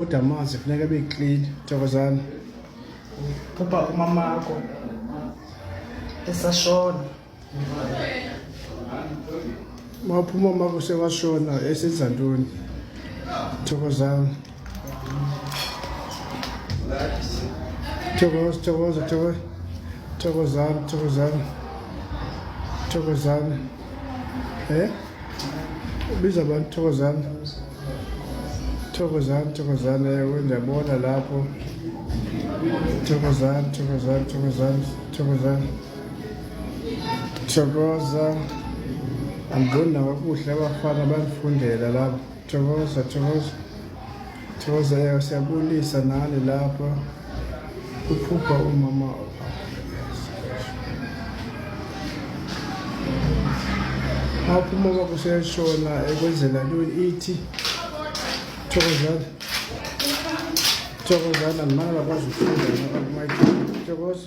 Kodwa amanzi kufuneka abe clean, Thokozani. Kuba umamakho esashona. Maphuma umamakho sewashona esenza ntoni? Thokozani. Thokozani. Ubiza abantu Thokozani. Thokozani, ngiyabona lapho. Thokozani. Thokoza. Angiboni kakuhle abafana banifundela lapho. Thokoza, siyabulisa nani lapha. Uphupha umama. Maphuma umamakho seyashona ekwenzela ntoni ithi? Thokozani, andimanga bakwazi ukufunda noma kumayikho. Thokoza.